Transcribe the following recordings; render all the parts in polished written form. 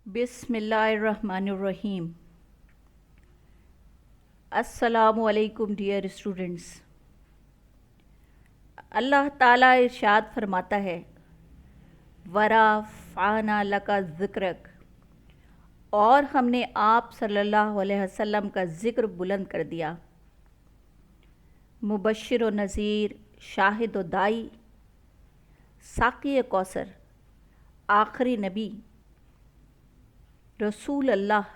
بسم اللہ الرحمن الرحیم۔ السلام علیکم ڈیئر اسٹوڈنٹس۔ اللہ تعالیٰ ارشاد فرماتا ہے وَرَفَعْنَا لَكَ ذِكْرَكَ، اور ہم نے آپ صلی اللہ علیہ وسلم کا ذکر بلند کر دیا۔ مبشر و نذیر، شاہد و دائی، ساقی کوثر، آخری نبی، رسول اللہ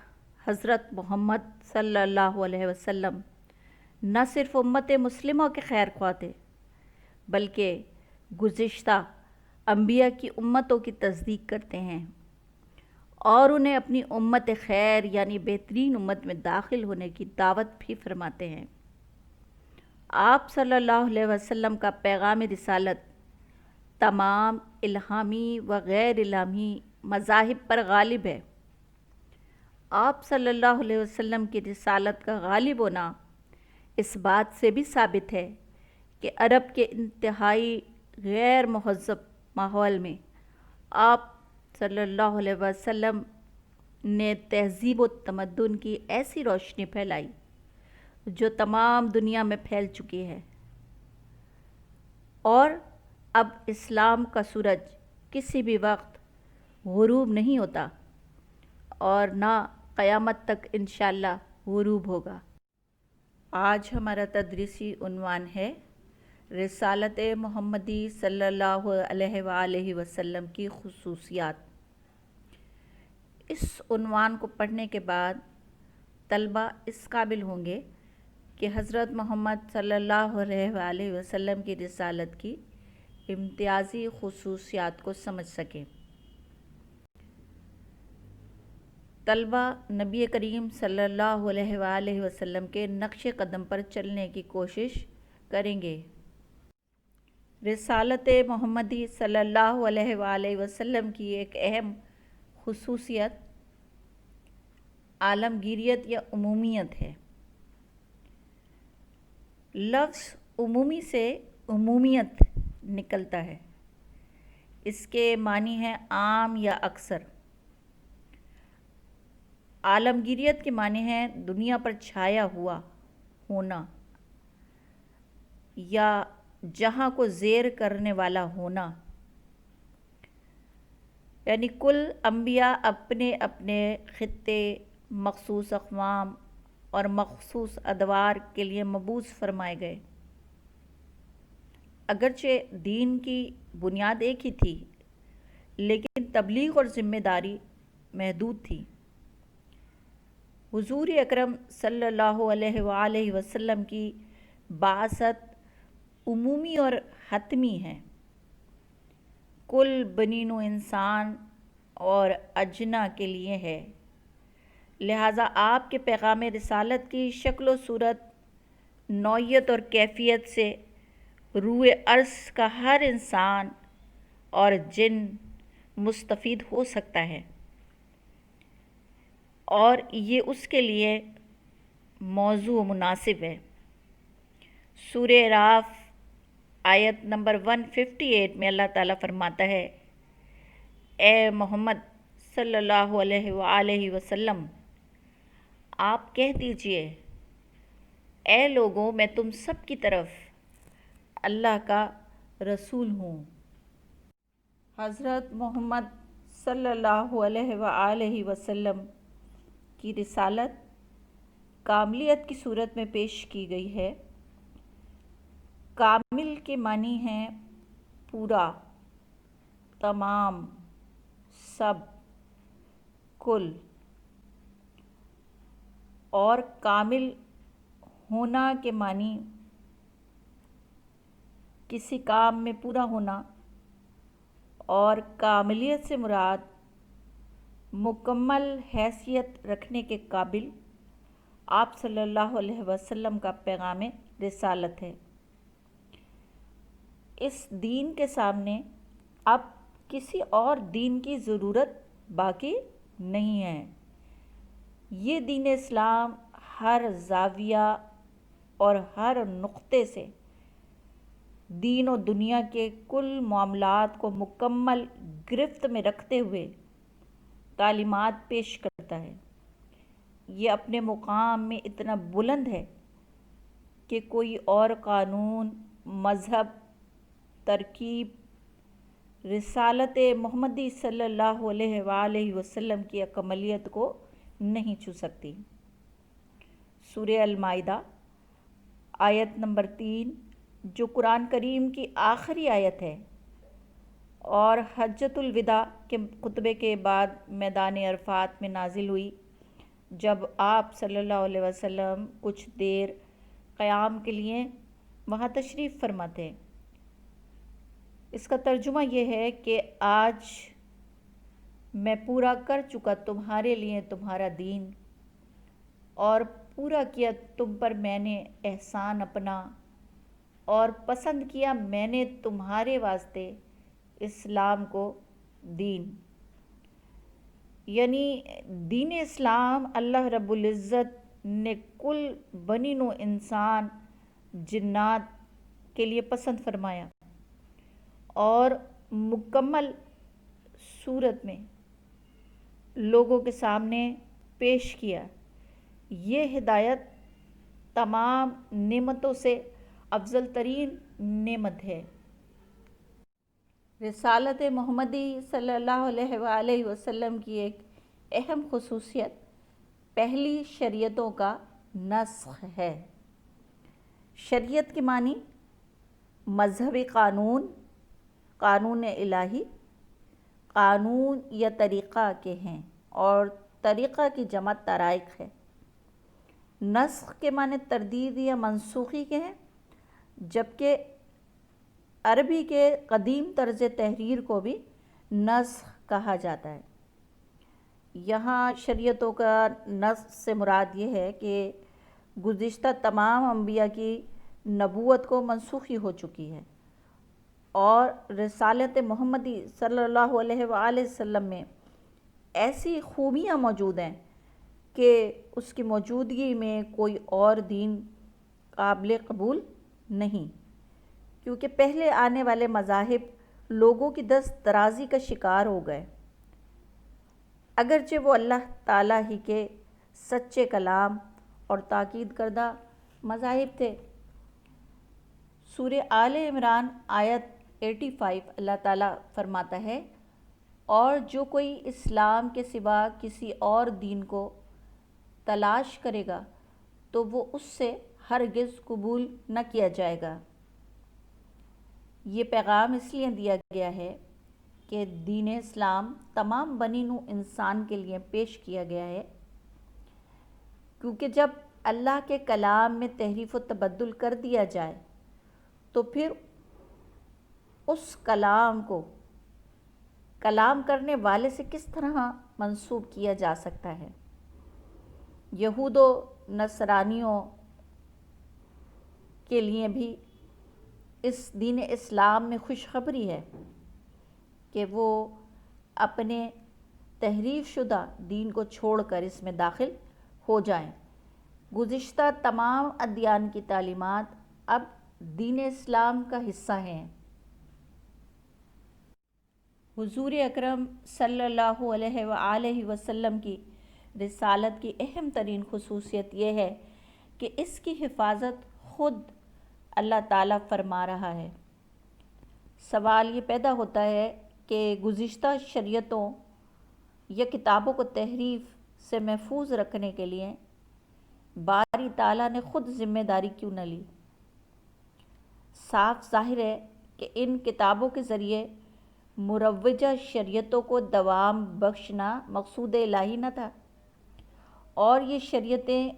حضرت محمد صلی اللہ علیہ وسلم نہ صرف امت مسلمہ کے خیر خواہ تھے بلکہ گزشتہ انبیاء کی امتوں کی تصدیق کرتے ہیں اور انہیں اپنی امت خیر یعنی بہترین امت میں داخل ہونے کی دعوت بھی فرماتے ہیں۔ آپ صلی اللہ علیہ وسلم کا پیغام رسالت تمام الہامی و غیر الہامی مذاہب پر غالب ہے۔ آپ صلی اللہ علیہ وسلم کی رسالت کا غالب ہونا اس بات سے بھی ثابت ہے کہ عرب کے انتہائی غیر مہذب ماحول میں آپ صلی اللہ علیہ وسلم نے تہذیب و تمدن کی ایسی روشنی پھیلائی جو تمام دنیا میں پھیل چکی ہے، اور اب اسلام کا سورج کسی بھی وقت غروب نہیں ہوتا اور نہ قیامت تک انشاءاللہ غروب ہوگا۔ آج ہمارا تدریسی عنوان ہے رسالت محمدی صلی اللہ علیہ وآلہ وسلم کی خصوصیات۔ اس عنوان کو پڑھنے کے بعد طلبہ اس قابل ہوں گے کہ حضرت محمد صلی اللہ علیہ وآلہ وسلم کی رسالت کی امتیازی خصوصیات کو سمجھ سکیں۔ طلبہ نبی کریم صلی اللہ علیہ وآلہ وسلم کے نقش قدم پر چلنے کی کوشش کریں گے۔ رسالت محمدی صلی اللہ علیہ وآلہ وسلم کی ایک اہم خصوصیت عالمگیریت یا عمومیت ہے۔ لفظ عمومی سے عمومیت نکلتا ہے۔ اس کے معنی ہے عام یا اکثر۔ عالمگیریت کے معنی ہے دنیا پر چھایا ہوا ہونا یا جہاں کو زیر کرنے والا ہونا، یعنی کل انبیاء اپنے اپنے خطے، مخصوص اقوام اور مخصوص ادوار کے لیے مبعوث فرمائے گئے۔ اگرچہ دین کی بنیاد ایک ہی تھی لیکن تبلیغ اور ذمہ داری محدود تھی۔ حضور اکرم صلی اللہ علیہ وآلہ وسلم کی بعثت عمومی اور حتمی ہے، کل بنی نوع انسان اور اجنہ کے لیے ہے، لہٰذا آپ کے پیغام رسالت کی شکل و صورت، نوعیت اور کیفیت سے روئے ارض کا ہر انسان اور جن مستفید ہو سکتا ہے، اور یہ اس کے لیے موضوع مناسب ہے۔ سورہ اعراف آیت نمبر 158 میں اللہ تعالیٰ فرماتا ہے، اے محمد صلی اللہ علیہ وآلہ وسلم، آپ کہہ دیجئے، اے لوگوں، میں تم سب کی طرف اللہ کا رسول ہوں۔ حضرت محمد صلی اللہ علیہ وآلہ وسلم کی رسالت کاملیت کی صورت میں پیش کی گئی ہے۔ کامل کے معنی ہیں پورا، تمام، سب، کل، اور کامل ہونا کے معنی کسی کام میں پورا ہونا، اور کاملیت سے مراد مکمل حیثیت رکھنے کے قابل آپ صلی اللہ علیہ وسلم کا پیغام رسالت ہے۔ اس دین کے سامنے اب کسی اور دین کی ضرورت باقی نہیں ہے۔ یہ دین اسلام ہر زاویہ اور ہر نقطے سے دین و دنیا کے کل معاملات کو مکمل گرفت میں رکھتے ہوئے تعلیمات پیش کرتا ہے۔ یہ اپنے مقام میں اتنا بلند ہے کہ کوئی اور قانون، مذہب، ترکیب رسالت محمدی صلی اللہ علیہ وآلہ وسلم کی اکملیت کو نہیں چھو سکتی۔ سورہ المائدہ آیت نمبر 3، جو قرآن کریم کی آخری آیت ہے اور حجۃ الوداع کے خطبے کے بعد میدان عرفات میں نازل ہوئی، جب آپ صلی اللہ علیہ وسلم کچھ دیر قیام کے لیے وہاں تشریف فرما تھے۔ اس کا ترجمہ یہ ہے کہ آج میں پورا کر چکا تمہارے لیے تمہارا دین، اور پورا کیا تم پر میں نے احسان اپنا، اور پسند کیا میں نے تمہارے واسطے اسلام کو دین۔ یعنی دین اسلام اللہ رب العزت نے کل بنی نوع انسان، جنات کے لیے پسند فرمایا اور مکمل صورت میں لوگوں کے سامنے پیش کیا۔ یہ ہدایت تمام نعمتوں سے افضل ترین نعمت ہے۔ رسالت محمدی صلی اللہ علیہ وآلہ وسلم کی ایک اہم خصوصیت پہلی شریعتوں کا نسخ ہے۔ شریعت کے معنی مذہبی قانون، قانون الہی، قانون یا طریقہ کے ہیں، اور طریقہ کی جمع طرائق ہے۔ نسخ کے معنی تردید یا منسوخی کے ہیں، جبکہ عربی کے قدیم طرز تحریر کو بھی نسخ کہا جاتا ہے۔ یہاں شریعتوں کا نسخ سے مراد یہ ہے کہ گزشتہ تمام انبیاء کی نبوت کو منسوخی ہو چکی ہے، اور رسالت محمدی صلی اللہ علیہ وآلہ وسلم میں ایسی خوبیاں موجود ہیں کہ اس کی موجودگی میں کوئی اور دین قابل قبول نہیں، کیونکہ پہلے آنے والے مذاہب لوگوں کی دست درازی کا شکار ہو گئے، اگرچہ وہ اللہ تعالیٰ ہی کے سچے کلام اور تاکید کردہ مذاہب تھے۔ سورہ آل عمران آیت 85 اللہ تعالیٰ فرماتا ہے، اور جو کوئی اسلام کے سوا کسی اور دین کو تلاش کرے گا تو وہ اس سے ہرگز قبول نہ کیا جائے گا۔ یہ پیغام اس لیے دیا گیا ہے کہ دین اسلام تمام بنی نوع انسان کے لیے پیش کیا گیا ہے، کیونکہ جب اللہ کے کلام میں تحریف و تبدل کر دیا جائے تو پھر اس کلام کو کلام کرنے والے سے کس طرح منسوب کیا جا سکتا ہے۔ یہود و نصرانیوں کے لیے بھی اس دین اسلام میں خوشخبری ہے کہ وہ اپنے تحریف شدہ دین کو چھوڑ کر اس میں داخل ہو جائیں۔ گزشتہ تمام ادیان کی تعلیمات اب دین اسلام کا حصہ ہیں۔ حضور اکرم صلی اللہ علیہ وآلہ وسلم کی رسالت کی اہم ترین خصوصیت یہ ہے کہ اس کی حفاظت خود اللہ تعالیٰ فرما رہا ہے۔ سوال یہ پیدا ہوتا ہے کہ گزشتہ شریعتوں یا کتابوں کو تحریف سے محفوظ رکھنے کے لیے باری تعالیٰ نے خود ذمہ داری کیوں نہ لی؟ صاف ظاہر ہے کہ ان کتابوں کے ذریعے مروجہ شریعتوں کو دوام بخشنا مقصود الہی نہ تھا، اور یہ شریعتیں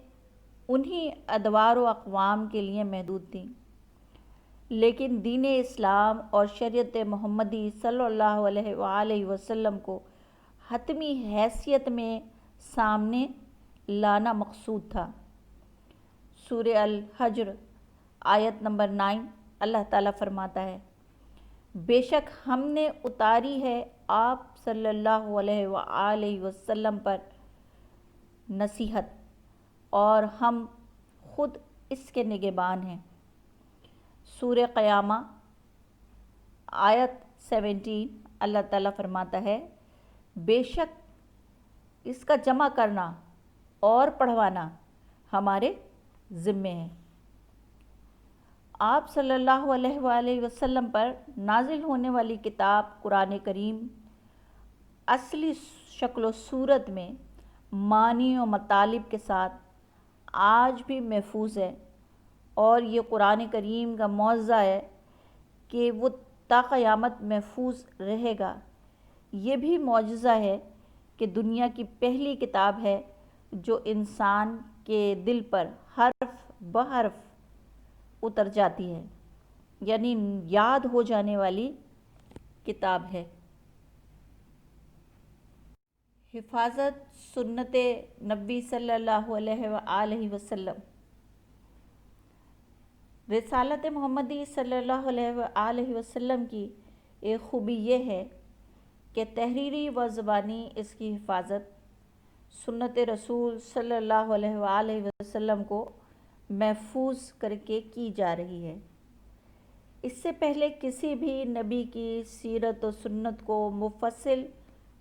انہی ادوار و اقوام کے لیے محدود تھیں، لیکن دین اسلام اور شریعت محمدی صلی اللہ علیہ وآلہ وسلم کو حتمی حیثیت میں سامنے لانا مقصود تھا۔ سورہ الحجر آیت نمبر 9 اللہ تعالیٰ فرماتا ہے، بے شک ہم نے اتاری ہے آپ صلی اللہ علیہ وآلہ وسلم پر نصیحت، اور ہم خود اس کے نگہبان ہیں۔ سورہ قیامہ آیت 17 اللہ تعالیٰ فرماتا ہے، بے شک اس کا جمع کرنا اور پڑھوانا ہمارے ذمے ہے۔ آپ صلی اللہ علیہ وآلہ وسلم پر نازل ہونے والی کتاب قرآن کریم اصلی شکل و صورت میں معنی و مطالب کے ساتھ آج بھی محفوظ ہے، اور یہ قرآن کریم کا معجزہ ہے کہ وہ تا قیامت محفوظ رہے گا۔ یہ بھی معجزہ ہے کہ دنیا کی پہلی کتاب ہے جو انسان کے دل پر حرف بحرف اتر جاتی ہے، یعنی یاد ہو جانے والی کتاب ہے۔ حفاظت سنت نبی صلی اللہ علیہ وآلہ وسلم۔ رسالت محمدی صلی اللہ علیہ وآلہ وسلم کی ایک خوبی یہ ہے کہ تحریری و زبانی اس کی حفاظت سنت رسول صلی اللہ علیہ وآلہ وسلم کو محفوظ کر کے کی جا رہی ہے۔ اس سے پہلے کسی بھی نبی کی سیرت و سنت کو مفصل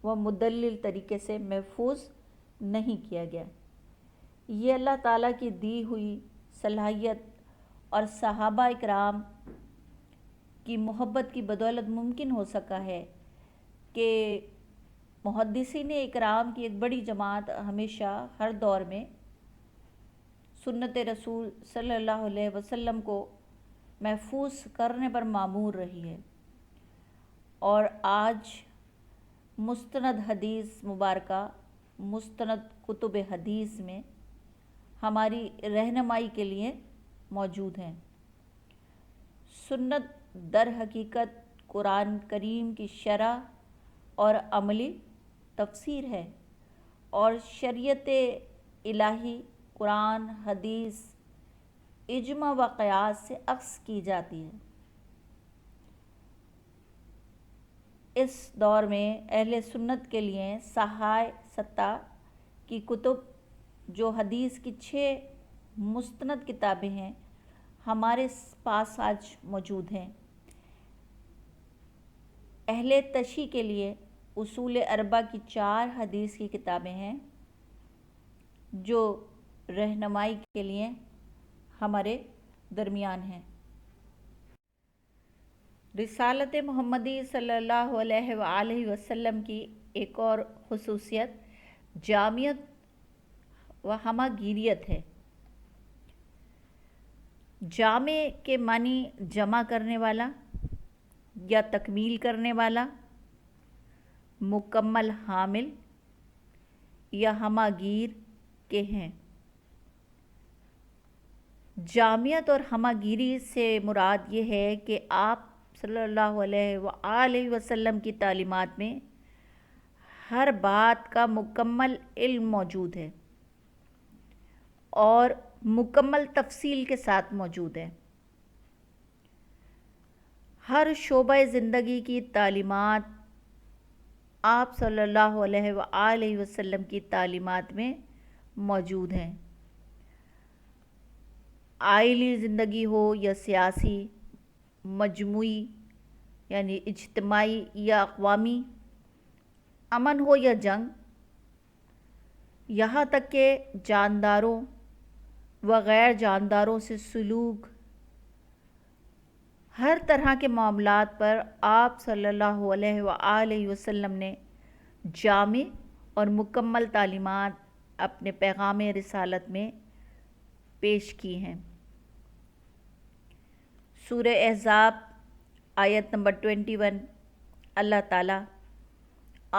و مدلل طریقے سے محفوظ نہیں کیا گیا۔ یہ اللہ تعالیٰ کی دی ہوئی صلاحیت اور صحابہ اکرام کی محبت کی بدولت ممکن ہو سکا ہے کہ محدثین اکرام کی ایک بڑی جماعت ہمیشہ ہر دور میں سنت رسول صلی اللہ علیہ وسلم کو محفوظ کرنے پر مامور رہی ہے، اور آج مستند حدیث مبارکہ، مستند کتب حدیث میں ہماری رہنمائی کے لیے موجود ہیں۔ سنت در حقیقت قرآن کریم کی شرح اور عملی تفسیر ہے، اور شریعت الہی قرآن حدیث اجماع و قیاس سے اخذ کی جاتی ہے۔ اس دور میں اہل سنت کے لیے صحائح ستہ کی کتب جو حدیث کی 6 مستند کتابیں ہیں ہمارے پاس آج موجود ہیں۔ اہل تشیع کے لیے اصول اربع کی 4 حدیث کی کتابیں ہیں جو رہنمائی کے لیے ہمارے درمیان ہیں۔ رسالت محمدی صلی اللہ علیہ وآلہ وسلم کی ایک اور خصوصیت جامعیت و ہمہ گیریت ہے۔ جامع کے معنی جمع کرنے والا یا تکمیل کرنے والا، مکمل حامل یا ہمہ گیر کے ہیں۔ جامعیت اور ہمہ گیری سے مراد یہ ہے کہ آپ صلی اللہ علیہ وآلہ وسلم کی تعلیمات میں ہر بات کا مکمل علم موجود ہے اور مکمل تفصیل کے ساتھ موجود ہے۔ ہر شعبہ زندگی کی تعلیمات آپ صلی اللہ علیہ وآلہ وسلم کی تعلیمات میں موجود ہیں۔ آئلی زندگی ہو یا سیاسی، مجموعی یعنی اجتماعی یا اقوامی، امن ہو یا جنگ، یہاں تک کہ جانداروں و غیر جانداروں سے سلوک، ہر طرح کے معاملات پر آپ صلی اللہ علیہ وآلہ وسلم نے جامع اور مکمل تعلیمات اپنے پیغام رسالت میں پیش کی ہیں۔ سورہ احزاب آیت نمبر 21، اللہ تعالیٰ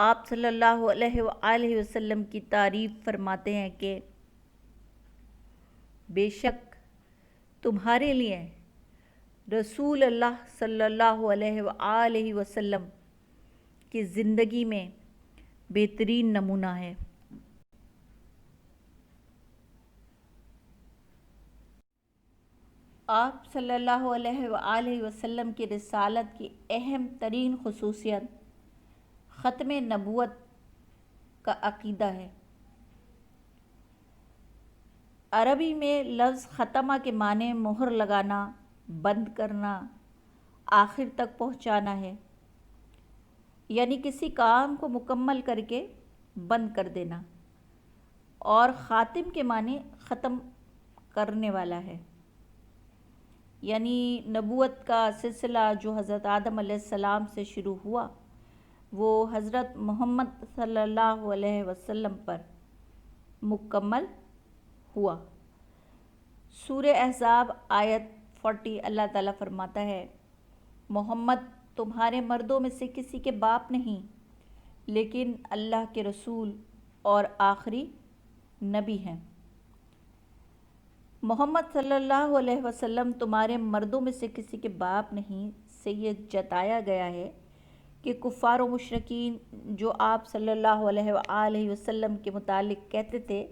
آپ صلی اللہ علیہ وآلہ وسلم کی تعریف فرماتے ہیں کہ بے شک تمہارے لیے رسول اللہ صلی اللہ علیہ وآلہ وسلم کی زندگی میں بہترین نمونہ ہے۔ آپ صلی اللہ علیہ وآلہ وسلم کی رسالت کی اہم ترین خصوصیت ختم نبوت کا عقیدہ ہے۔ عربی میں لفظ ختمہ کے معنی مہر لگانا، بند کرنا، آخر تک پہنچانا ہے، یعنی کسی کام کو مکمل کر کے بند کر دینا، اور خاتم کے معنی ختم کرنے والا ہے، یعنی نبوت کا سلسلہ جو حضرت آدم علیہ السلام سے شروع ہوا وہ حضرت محمد صلی اللہ علیہ وسلم پر مکمل ہوا۔ سورہ احزاب آیت 40 اللہ تعالیٰ فرماتا ہے، محمد تمہارے مردوں میں سے کسی کے باپ نہیں، لیکن اللہ کے رسول اور آخری نبی ہیں۔ محمد صلی اللہ علیہ وسلم تمہارے مردوں میں سے کسی کے باپ نہیں سے یہ جتایا گیا ہے کہ کفار و مشرکین جو آپ صلی اللہ علیہ وآلہ وسلم کے متعلق کہتے تھے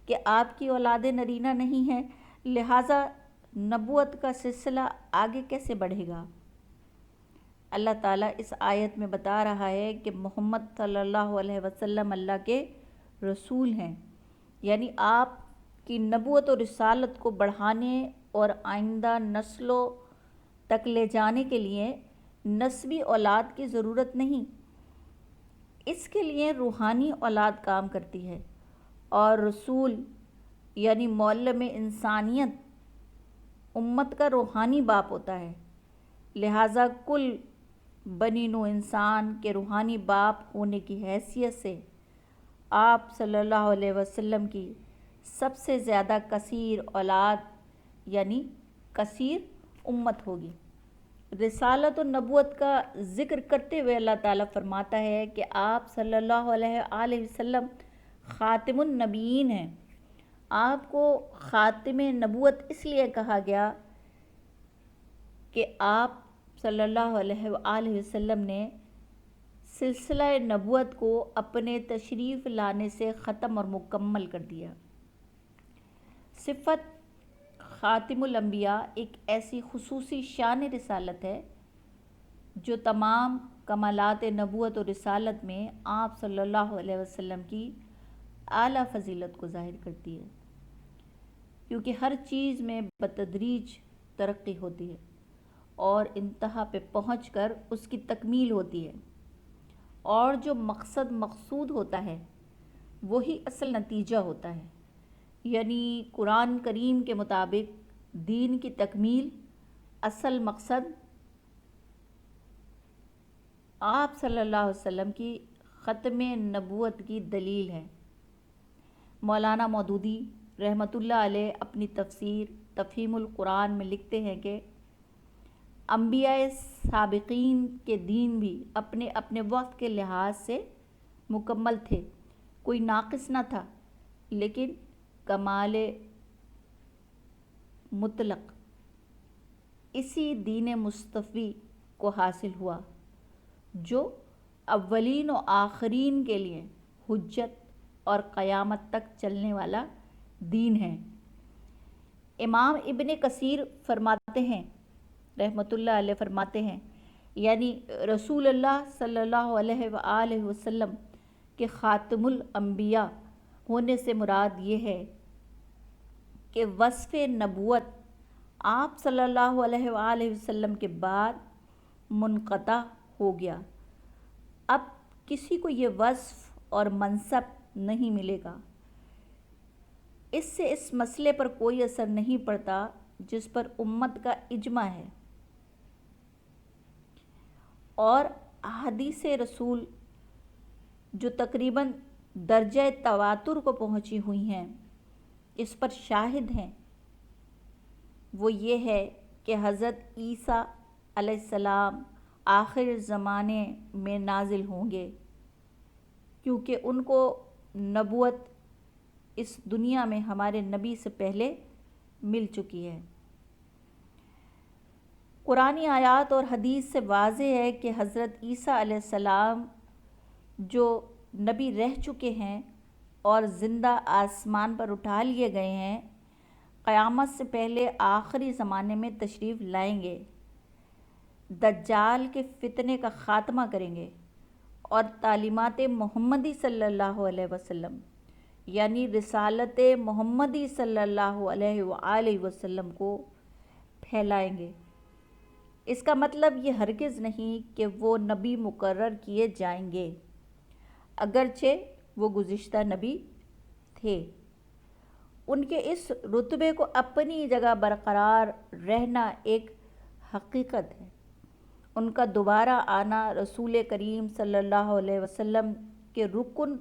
کہ آپ کی اولاد نرینہ نہیں ہے، لہٰذا نبوت کا سلسلہ آگے کیسے بڑھے گا؟ اللہ تعالیٰ اس آیت میں بتا رہا ہے کہ محمد صلی اللہ علیہ وسلم اللہ کے رسول ہیں، یعنی آپ کی نبوت اور رسالت کو بڑھانے اور آئندہ نسلوں تک لے جانے کے لیے نسبی اولاد کی ضرورت نہیں، اس کے لیے روحانی اولاد کام کرتی ہے، اور رسول یعنی معلم انسانیت امت کا روحانی باپ ہوتا ہے، لہٰذا کل بنی نوع انسان کے روحانی باپ ہونے کی حیثیت سے آپ صلی اللہ علیہ وسلم کی سب سے زیادہ کثیر اولاد یعنی کثیر امت ہوگی۔ رسالت و نبوت کا ذکر کرتے ہوئے اللہ تعالیٰ فرماتا ہے کہ آپ صلی اللہ علیہ وآلہ وسلم خاتم النبیین ہیں۔ آپ کو خاتم نبوت اس لیے کہا گیا کہ آپ صلی اللہ علیہ وآلہ وسلم نے سلسلہ نبوت کو اپنے تشریف لانے سے ختم اور مکمل کر دیا۔ صفت خاتم الانبیاء ایک ایسی خصوصی شان رسالت ہے جو تمام کمالات نبوت و رسالت میں آپ صلی اللہ علیہ وسلم کی اعلیٰ فضیلت کو ظاہر کرتی ہے، کیونکہ ہر چیز میں بتدریج ترقی ہوتی ہے اور انتہا پہ پہنچ کر اس کی تکمیل ہوتی ہے، اور جو مقصد مقصود ہوتا ہے وہی اصل نتیجہ ہوتا ہے، یعنی قرآن کریم کے مطابق دین کی تکمیل اصل مقصد آپ صلی اللہ علیہ وسلم کی ختم نبوت کی دلیل ہے۔ مولانا مودودی رحمۃ اللہ علیہ اپنی تفسیر تفہیم القرآن میں لکھتے ہیں کہ انبیاء سابقین کے دین بھی اپنے اپنے وقت کے لحاظ سے مکمل تھے، کوئی ناقص نہ تھا، لیکن کمال مطلق اسی دین مصطفی کو حاصل ہوا جو اولین و آخرین کے لیے حجت اور قیامت تک چلنے والا دین ہے۔ امام ابن کثیر فرماتے ہیں رحمۃ اللہ علیہ فرماتے ہیں، یعنی رسول اللہ صلی اللہ علیہ وآلہ وسلم کے خاتم الانبیاء ہونے سے مراد یہ ہے کہ وصف نبوت آپ صلی اللہ علیہ وآلہ وسلم کے بعد منقطع ہو گیا، اب کسی کو یہ وصف اور منصب نہیں ملے گا۔ اس سے اس مسئلے پر کوئی اثر نہیں پڑتا جس پر امت کا اجماع ہے، اور احادیث رسول جو تقریباً درجہ تواتر کو پہنچی ہوئی ہیں اس پر شاہد ہیں، وہ یہ ہے کہ حضرت عیسیٰ علیہ السلام آخر زمانے میں نازل ہوں گے، کیونکہ ان کو نبوت اس دنیا میں ہمارے نبی سے پہلے مل چکی ہے۔ قرآنی آیات اور حدیث سے واضح ہے کہ حضرت عیسیٰ علیہ السلام جو نبی رہ چکے ہیں اور زندہ آسمان پر اٹھا لیے گئے ہیں، قیامت سے پہلے آخری زمانے میں تشریف لائیں گے، دجال کے فتنے کا خاتمہ کریں گے اور تعلیمات محمدی صلی اللہ علیہ وسلم یعنی رسالت محمدی صلی اللہ علیہ وآلہ وسلم کو پھیلائیں گے۔ اس کا مطلب یہ ہرگز نہیں کہ وہ نبی مقرر کیے جائیں گے، اگرچہ وہ گزشتہ نبی تھے۔ ان کے اس رتبے کو اپنی جگہ برقرار رہنا ایک حقیقت ہے۔ ان کا دوبارہ آنا رسول کریم صلی اللہ علیہ وسلم کے رکن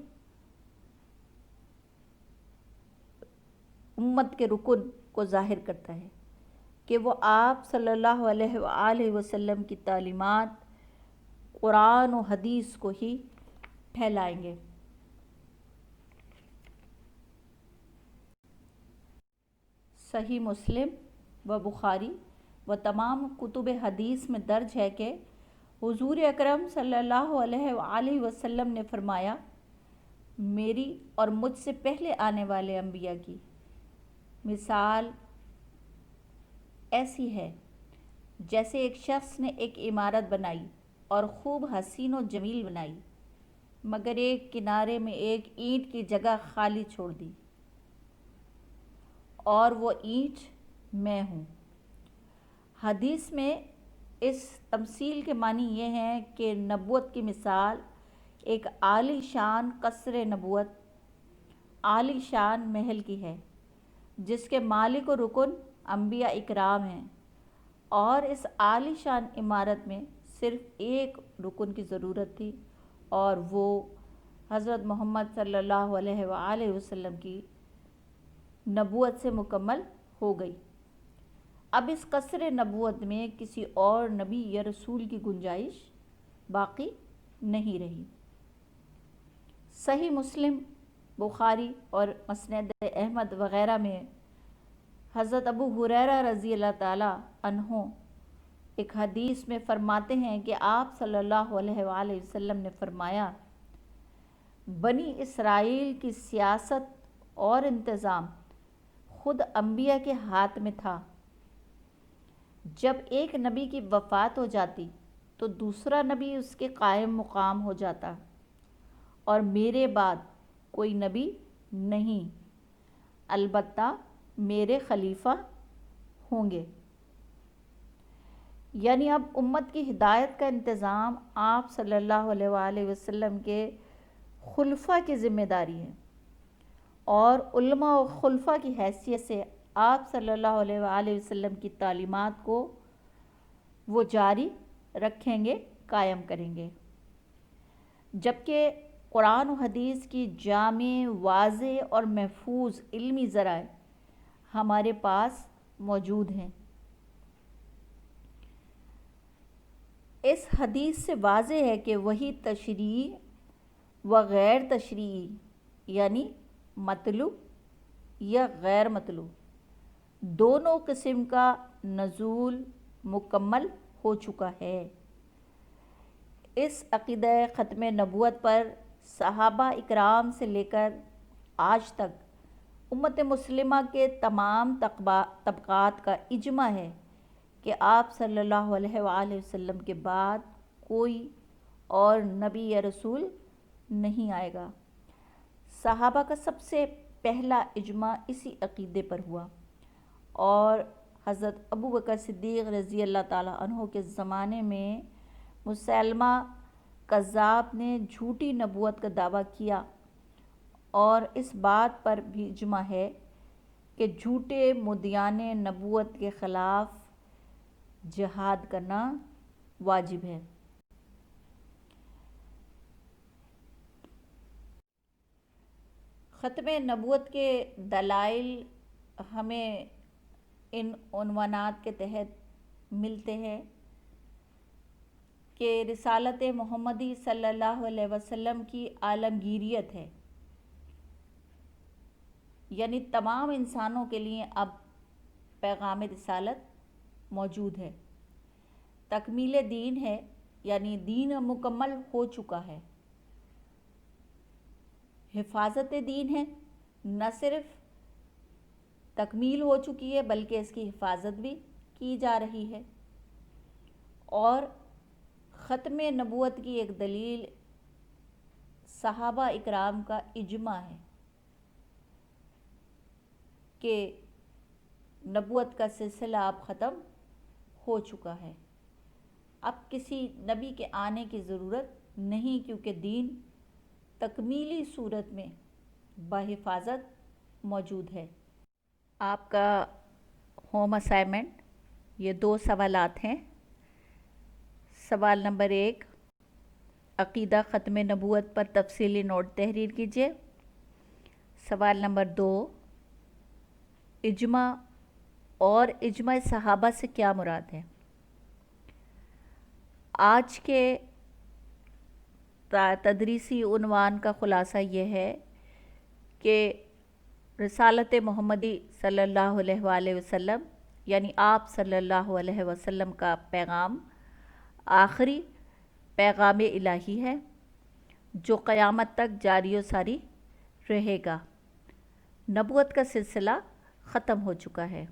امت کے رکن کو ظاہر کرتا ہے کہ وہ آپ صلی اللہ علیہ وآلہ وسلم کی تعلیمات قرآن و حدیث کو ہی پھیلائیں گے۔ صحیح مسلم و بخاری و تمام کتب حدیث میں درج ہے کہ حضور اکرم صلی اللہ علیہ وآلہ وسلم نے فرمایا، میری اور مجھ سے پہلے آنے والے انبیاء کی مثال ایسی ہے جیسے ایک شخص نے ایک عمارت بنائی اور خوب حسین و جمیل بنائی، مگر ایک کنارے میں ایک اینٹ کی جگہ خالی چھوڑ دی، اور وہ اینٹ میں ہوں۔ حدیث میں اس تمثیل کے معنی یہ ہیں کہ نبوت کی مثال ایک عالی شان قصر نبوت، عالی شان محل کی ہے، جس کے مالک و رکن انبیاء اکرام ہیں، اور اس عالی شان عمارت میں صرف ایک رکن کی ضرورت تھی، اور وہ حضرت محمد صلی اللہ علیہ وآلہ وسلم کی نبوت سے مکمل ہو گئی۔ اب اس قصر نبوت میں کسی اور نبی یا رسول کی گنجائش باقی نہیں رہی۔ صحیح مسلم، بخاری اور مسند احمد وغیرہ میں حضرت ابو ہریرہ رضی اللہ تعالی عنہ ایک حدیث میں فرماتے ہیں کہ آپ صلی اللہ علیہ وآلہ وسلم نے فرمایا، بنی اسرائیل کی سیاست اور انتظام خود انبیاء کے ہاتھ میں تھا۔ جب ایک نبی کی وفات ہو جاتی تو دوسرا نبی اس کے قائم مقام ہو جاتا، اور میرے بعد کوئی نبی نہیں، البتہ میرے خلیفہ ہوں گے۔ یعنی اب امت کی ہدایت کا انتظام آپ صلی اللہ علیہ وآلہ وسلم کے خلفاء کی ذمہ داری ہے، اور علماء و خلفاء کی حیثیت سے آپ صلی اللہ علیہ وآلہ وسلم کی تعلیمات کو وہ جاری رکھیں گے، قائم کریں گے، جبکہ قرآن و حدیث کی جامع، واضح اور محفوظ علمی ذرائع ہمارے پاس موجود ہیں۔ اس حدیث سے واضح ہے کہ وہی تشریعی و غیر تشریعی، یعنی مطلوب یا غیر مطلوب، دونوں قسم کا نزول مکمل ہو چکا ہے۔ اس عقیدہ ختم نبوت پر صحابہ اکرام سے لے کر آج تک امت مسلمہ کے تمام طبقات کا اجماع ہے کہ آپ صلی اللہ علیہ وآلہ وسلم کے بعد کوئی اور نبی یا رسول نہیں آئے گا۔ صحابہ کا سب سے پہلا اجماع اسی عقیدے پر ہوا، اور حضرت ابو بکر صدیق رضی اللہ تعالیٰ عنہ کے زمانے میں مسیلمہ کذاب نے جھوٹی نبوت کا دعویٰ کیا، اور اس بات پر بھی اجماع ہے کہ جھوٹے مدعیان نبوت کے خلاف جہاد کرنا واجب ہے۔ ختم نبوت کے دلائل ہمیں ان عنوانات کے تحت ملتے ہیں کہ رسالت محمدی صلی اللہ علیہ وسلم کی عالمگیریت ہے، یعنی تمام انسانوں کے لیے اب پیغام رسالت موجود ہے۔ تکمیل دین ہے، یعنی دین مکمل ہو چکا ہے۔ حفاظت دین ہے، نہ صرف تکمیل ہو چکی ہے بلکہ اس کی حفاظت بھی کی جا رہی ہے۔ اور ختم نبوت کی ایک دلیل صحابہ اکرام کا اجماع ہے کہ نبوت کا سلسلہ اب ختم ہو چکا ہے، اب کسی نبی کے آنے کی ضرورت نہیں، کیونکہ دین تکمیلی صورت میں بحفاظت موجود ہے۔ آپ کا ہوم اسائنمنٹ یہ 2 سوالات ہیں۔ سوال نمبر 1، عقیدہ ختم نبوت پر تفصیلی نوٹ تحریر کیجیے۔ سوال نمبر 2، اجماع اور اجماع صحابہ سے کیا مراد ہے؟ آج کے تدریسی عنوان کا خلاصہ یہ ہے کہ رسالت محمدی صلی اللہ علیہ وآلہ وسلم یعنی آپ صلی اللہ علیہ وسلم کا پیغام آخری پیغام الہی ہے جو قیامت تک جاری و ساری رہے گا۔ نبوت کا سلسلہ ختم ہو چکا ہے۔